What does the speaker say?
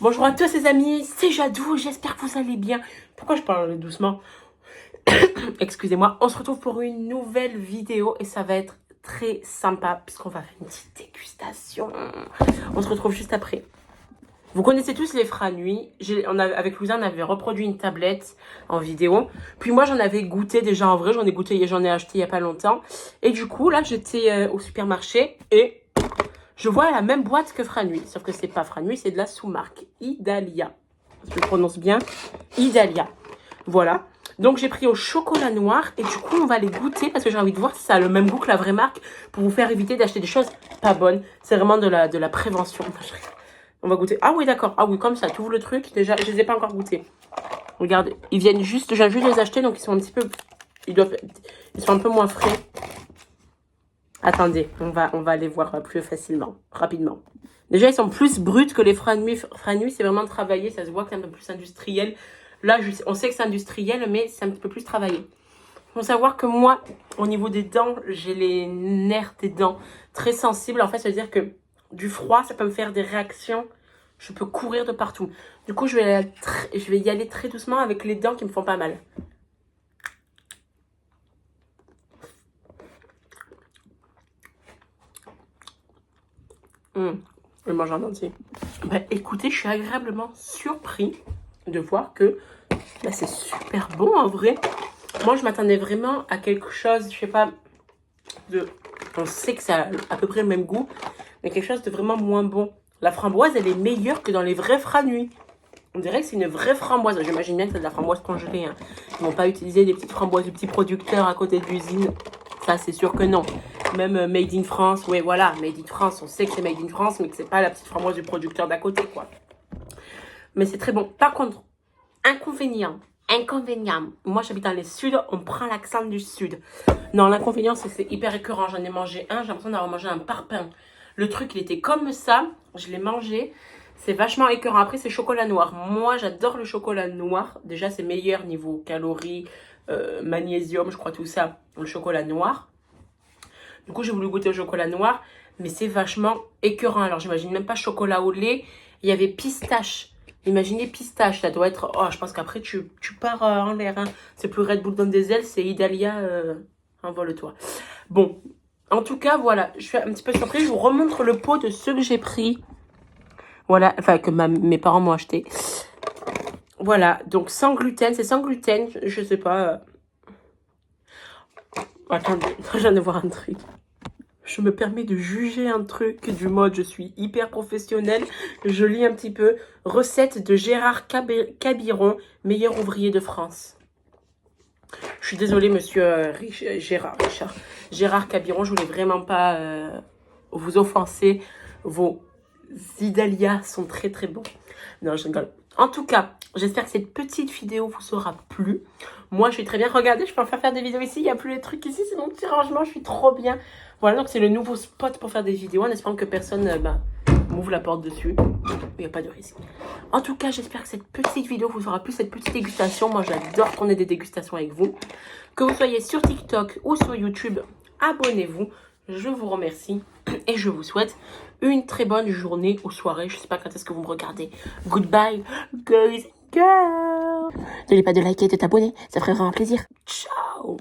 Bonjour à tous les amis, c'est Jadou, j'espère que vous allez bien. Pourquoi je parle doucement? Excusez-moi, on se retrouve pour une nouvelle vidéo et ça va être très sympa puisqu'on va faire une petite dégustation. On se retrouve juste après. Vous connaissez tous les Franui. Avec Louisa, on avait reproduit une tablette en vidéo. Puis moi, j'en avais goûté déjà en vrai. J'en ai acheté il n'y a pas longtemps. Et du coup, là, j'étais au supermarché et je vois la même boîte que Franui. Sauf que c'est pas Franui, c'est de la sous-marque Idalia. Je le prononce bien. Idalia. Voilà. Donc, j'ai pris au chocolat noir. Et du coup, on va les goûter parce que j'ai envie de voir si ça a le même goût que la vraie marque pour vous faire éviter d'acheter des choses pas bonnes. C'est vraiment de la prévention. On va goûter. Ah oui, d'accord. Ah oui, comme ça, tu ouvres le truc. Déjà, je les ai pas encore goûtés. Regardez, ils viennent juste, j'ai juste les acheter, donc ils sont un petit peu, ils sont un peu moins frais. Attendez, on va les voir plus facilement, rapidement. Déjà, ils sont plus bruts que les Franui. Franui, c'est vraiment travaillé, ça se voit que c'est un peu plus industriel. Là, on sait que c'est industriel, mais c'est un petit peu plus travaillé. Il faut savoir que moi, au niveau des dents, j'ai les nerfs des dents très sensibles. En fait, ça veut dire que du froid, ça peut me faire des réactions. Je peux courir de partout. Du coup, je vais y aller très doucement avec les dents qui me font pas mal. Je mange en entier. Bah, écoutez, je suis agréablement surpris de voir que bah, c'est super bon en vrai. Moi, je m'attendais vraiment à quelque chose, je sais pas, on sait que ça a à peu près le même goût, mais quelque chose de vraiment moins bon. La framboise, elle est meilleure que dans les vrais Franui. On dirait que c'est une vraie framboise. J'imagine bien que c'est de la framboise congelée. Hein. Ils vont pas utiliser des petites framboises du petit producteur à côté de l'usine. Ça, c'est sûr que non. Même Made in France. Oui, voilà, Made in France. On sait que c'est Made in France, mais que c'est pas la petite framboise du producteur d'à côté, quoi. Mais c'est très bon. Par contre, inconvénient. Moi, j'habite dans les suds. On prend l'accent du sud. Non, l'inconvénient, c'est que c'est hyper écœurant. J'en ai mangé un. J'ai l'impression d'avoir mangé un parpaing. Le truc, il était comme ça. Je l'ai mangé. C'est vachement écœurant. Après, c'est chocolat noir. Moi, j'adore le chocolat noir. Déjà, c'est meilleur niveau calories, magnésium, je crois, tout ça. Le chocolat noir. Du coup, j'ai voulu goûter au chocolat noir. Mais c'est vachement écœurant. Alors, j'imagine même pas chocolat au lait. Il y avait pistache. Imaginez pistache. Ça doit être... Oh, je pense qu'après, tu pars en l'air. Hein. C'est plus Red Bull donne des ailes. C'est Idalia. Envole-toi. Bon. En tout cas, voilà. Je suis un petit peu surprise. Je vous remontre le pot de ceux que j'ai pris. Voilà, enfin que mes parents m'ont acheté. Voilà, donc sans gluten, c'est sans gluten, je sais pas. Attendez, je viens de voir un truc. Je me permets de juger un truc du mode, je suis hyper professionnelle. Je lis un petit peu. Recette de Gérard Cabiron, meilleur ouvrier de France. Je suis désolée, monsieur Gérard Cabiron, je voulais vraiment pas vous offenser. Vos Idalia sont très très bons. Non, je rigole. En tout cas, j'espère que cette petite vidéo vous aura plu. Moi, je suis très bien. Regardez, je peux en faire des vidéos ici. Il n'y a plus les trucs ici. C'est mon petit rangement. Je suis trop bien. Voilà, donc c'est le nouveau spot pour faire des vidéos. En espérant que personne m'ouvre la porte dessus. Il n'y a pas de risque. En tout cas, j'espère que cette petite vidéo vous aura plu. Cette petite dégustation. Moi, j'adore tourner des dégustations avec vous. Que vous soyez sur TikTok ou sur YouTube, abonnez-vous. Je vous remercie et je vous souhaite une très bonne journée ou soirée. Je ne sais pas quand est-ce que vous me regardez. Goodbye, guys and girls. N'oubliez pas de liker et de t'abonner. Ça ferait vraiment plaisir. Ciao.